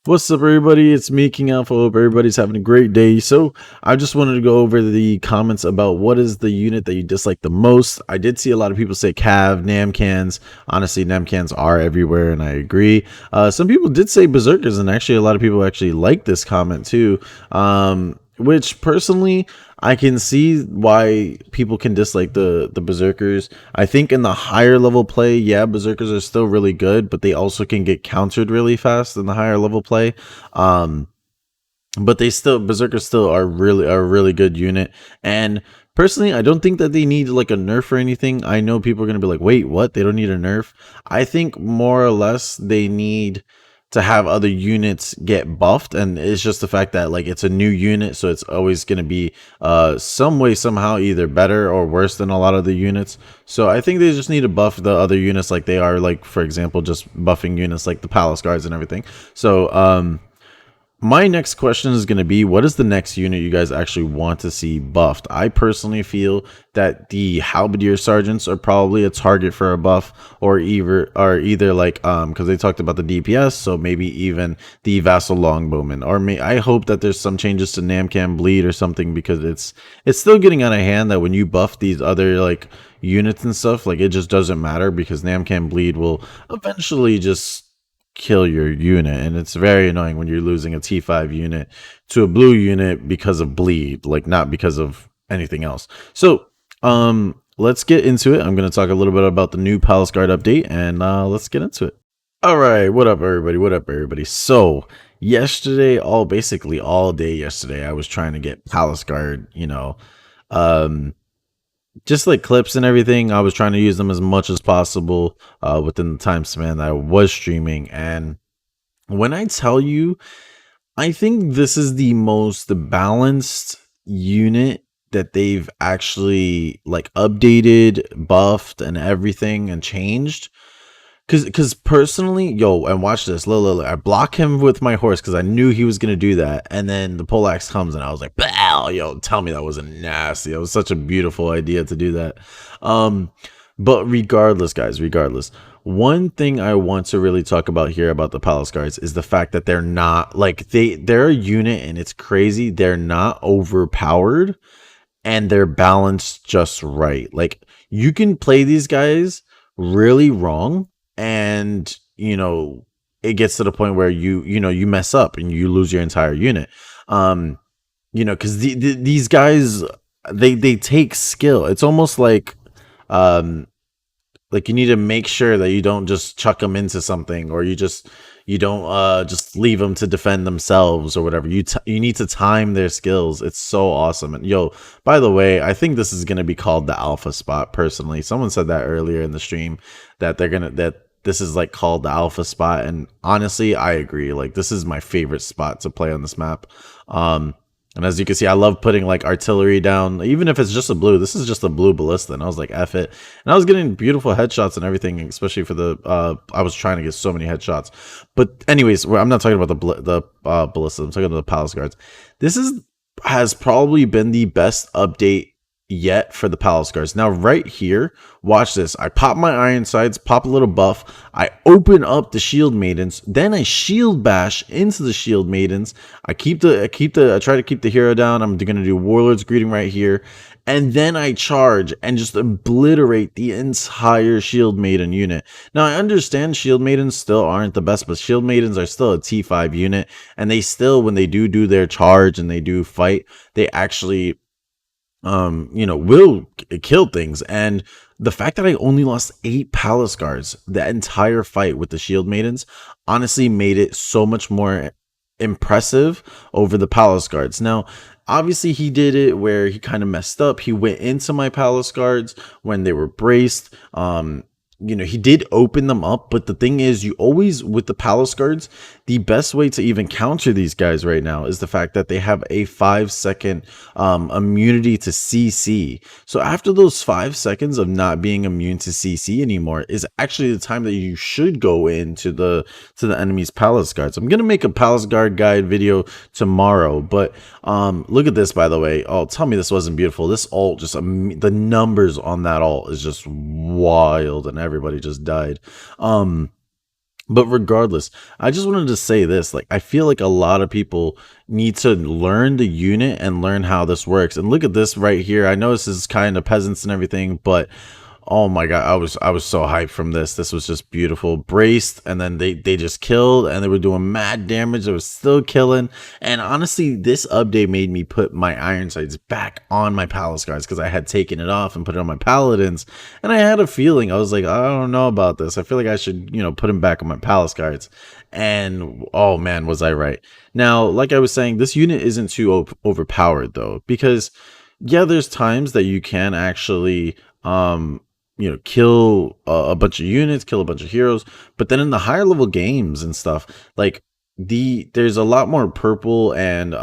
What's up, everybody? It's me, KiNGAlpha. Hope everybody's having a great day. So, I just wanted to go over the comments about what is the unit that you dislike the most. I did see a lot of people say Cav, Namcans. Honestly, Namcans are everywhere, and I agree. Some people did say Berserkers, and actually, a lot of people actually like this comment too. Which personally, I can see why people can dislike the Berserkers. I think in the higher level play, yeah, Berserkers are still really good, but they also can get countered really fast in the higher level play. Um, but they still Berserkers still are really a really good unit. And personally, I don't think that they need like a nerf or anything. I know people are gonna be like, wait, what? They don't need a nerf. I think more or less they need to have other units get buffed, and it's just the fact that like it's a new unit, so it's always going to be some way somehow either better or worse than a lot of the units. So I think they just need to buff the other units like they are, like for example just buffing units like the palace guards and everything. So my next question is going to be, what is the next unit you guys actually want to see buffed? I personally feel that the halberdier sergeants are probably a target for a buff, or either like because they talked about the DPS, so maybe even the vassal longbowman, or I hope that there's some changes to Namcan bleed or something, because it's still getting out of hand that when you buff these other like units and stuff, like it just doesn't matter, because Namcan bleed will eventually just kill your unit, and it's very annoying when you're losing a T5 unit to a blue unit because of bleed, like not because of anything else. So let's get into it. I'm going to talk a little bit about the new Palace Guard update, and let's get into it. All right, what up everybody, so yesterday, basically all day yesterday, I was trying to get Palace Guard, um just like clips and everything. I was trying to use them as much as possible within the time span that I was streaming. And when I tell you, I think this is the most balanced unit that they've actually like updated, buffed, and everything, and changed. Cause personally, yo, and watch this. Look, I block him with my horse because I knew he was gonna do that, and then the poleaxe comes, and I was like, "Bow, yo, tell me that wasn't nasty." It was such a beautiful idea to do that. Um, but regardless, guys, one thing I want to really talk about here about the palace guards is the fact that they're not like they're a unit, and it's crazy. They're not overpowered, and they're balanced just right. Like you can play these guys really wrong, and it gets to the point where you mess up and you lose your entire unit. Because these guys, they take skill. It's almost um like you need to make sure that you don't just chuck them into something, or you don't just leave them to defend themselves or whatever. You need to time their skills. It's so awesome. And yo, by the way, I think this is going to be called the alpha spot. Personally, someone said that earlier in the stream, that this is like called the alpha spot, and honestly I agree. Like this is my favorite spot to play on this map. And as you can see, I love putting like artillery down, even if it's just a blue. This is just a blue ballista, and I was like, F it. And I was getting beautiful headshots and everything, especially for the, I was trying to get so many headshots. But anyways, I'm not talking about the ballista. I'm talking about the palace guards. Has probably been the best update yet for the palace guards. Now right here, watch this. I pop my iron sides, pop a little buff, I open up the shield maidens, then I shield bash into the shield maidens. I try to keep the hero down. I'm gonna do warlord's greeting right here, and then I charge and just obliterate the entire shield maiden unit. Now I understand shield maidens still aren't the best, but shield maidens are still a T5 unit, and they still, when they do their charge and they do fight, they actually will kill things. And the fact that I only lost 8 palace guards the entire fight with the shield maidens honestly made it so much more impressive over the palace guards. Now obviously he did it where he kind of messed up. He went into my palace guards when they were braced. He did open them up, but the thing is, you always, with the palace guards, the best way to even counter these guys right now is the fact that they have a 5-second immunity to CC. So after those 5 seconds of not being immune to CC anymore is actually the time that you should go into the enemy's palace guards. I'm gonna make a palace guard guide video tomorrow, but look at this, by the way. Oh, tell me this wasn't beautiful. This ult, just the numbers on that ult is just wild, and everybody just died. But regardless, I just wanted to say this. Like, I feel like a lot of people need to learn the unit and learn how this works. And look at this right here. I know this is kind of peasants and everything, but oh my god, I was so hyped from this. This was just beautiful. Braced, and then they just killed, and they were doing mad damage. They were still killing. And honestly, this update made me put my iron sights back on my palace guards because I had taken it off and put it on my paladins. And I had a feeling, I was like, I don't know about this. I feel like I should, put them back on my palace guards. And oh man, was I right. Now, like I was saying, this unit isn't too overpowered though, because yeah, there's times that you can actually kill a bunch of units, kill a bunch of heroes, but then in the higher level games and stuff, like there's a lot more purple and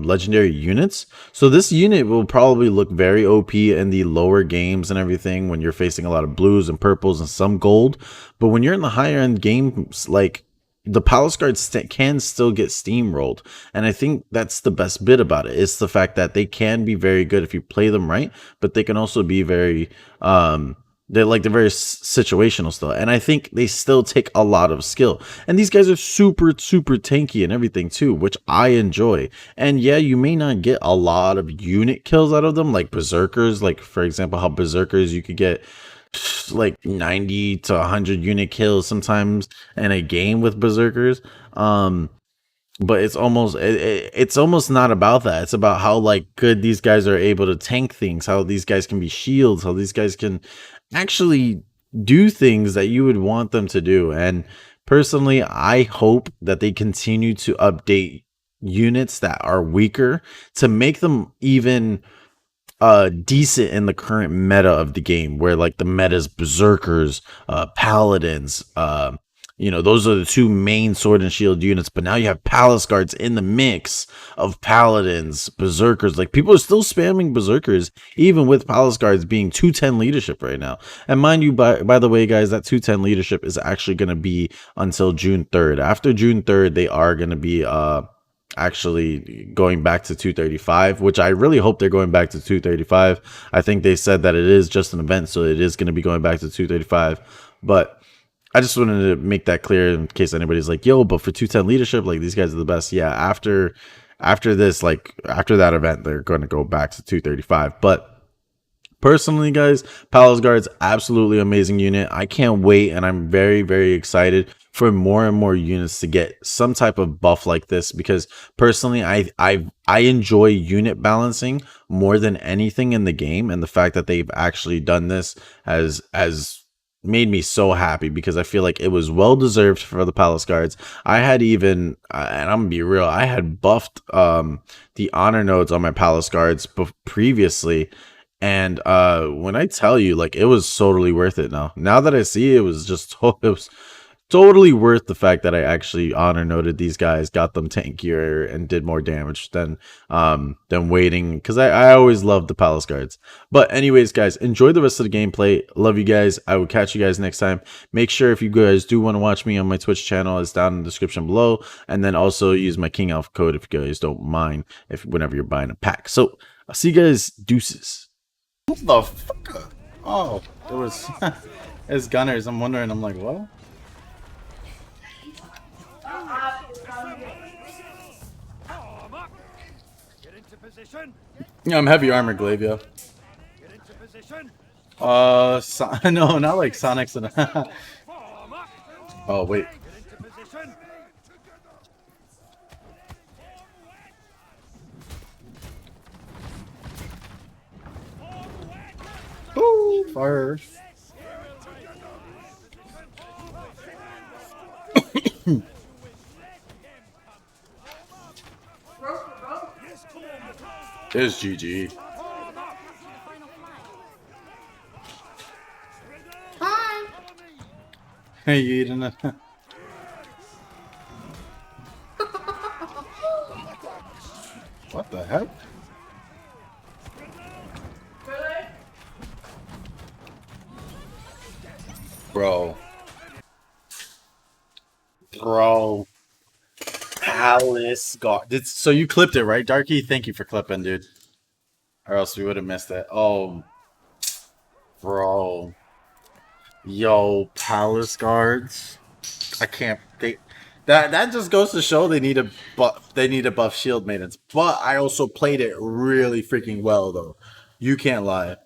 legendary units. So this unit will probably look very OP in the lower games and everything when you're facing a lot of blues and purples and some gold. But when you're in the higher end games, like the palace guards can still get steamrolled, and I think that's the best bit about it. It's the fact that they can be very good if you play them right, but they can also be very they're very situational still, and I think they still take a lot of skill. And these guys are super super tanky and everything too, which I enjoy. And yeah, you may not get a lot of unit kills out of them, like berserkers. Like for example, how berserkers you could get like 90 to 100 unit kills sometimes in a game with berserkers. But it's almost not about that. It's about how like good these guys are able to tank things, how these guys can be shields, how these guys can actually do things that you would want them to do. And personally, I hope that they continue to update units that are weaker to make them even decent in the current meta of the game, where like the meta's berserkers, paladins, those are the two main sword and shield units. But now you have palace guards in the mix of paladins, berserkers. Like people are still spamming berserkers even with palace guards being 210 leadership right now. And mind you, by the way guys, that 210 leadership is actually going to be until June 3rd. After June 3rd, they are going to be actually going back to 235, which I really hope they're going back to 235. I think they said that it is just an event, so it is going to be going back to 235. But I just wanted to make that clear in case anybody's like, yo, but for 210 leadership, like these guys are the best. Yeah, after this, like after that event, they're going to go back to 235. But personally, guys, Palace Guard's absolutely amazing unit. I can't wait, and I'm very, very excited for more and more units to get some type of buff like this, because personally, I enjoy unit balancing more than anything in the game, and the fact that they've actually done this has made me so happy, because I feel like it was well deserved for the Palace Guards. I had even and I'm gonna be real, I had buffed the honor nodes on my Palace Guards previously, and when I tell you, like, it was totally worth it. Now that I see it, was just it was totally worth the fact that I actually honor noted these guys, got them tankier, and did more damage than waiting, because I always loved the Palace Guards. But anyways, guys, enjoy the rest of the gameplay. Love you guys. I will catch you guys next time. Make sure if you guys do want to watch me on my Twitch channel, it's down in the description below, and then also use my KiNGAlpha code if you guys don't mind, if whenever you're buying a pack. So I'll see you guys. Deuces. What the fuck? Oh, it was it's gunners. I'm wondering. I'm like, what? Yeah, I'm heavy armor, Glavia. No, not like Sonic's and oh, wait. Ooh, fire. There's GG. Hi. Hey, you eating it? What the heck? Bro. Palace God. So you clipped it, right, Darky? Thank you for clipping, dude. Or else we would have missed it. Oh, bro. Yo, Palace Guards. I can't. That just goes to show they need a buff shield maintenance. But I also played it really freaking well though. You can't lie.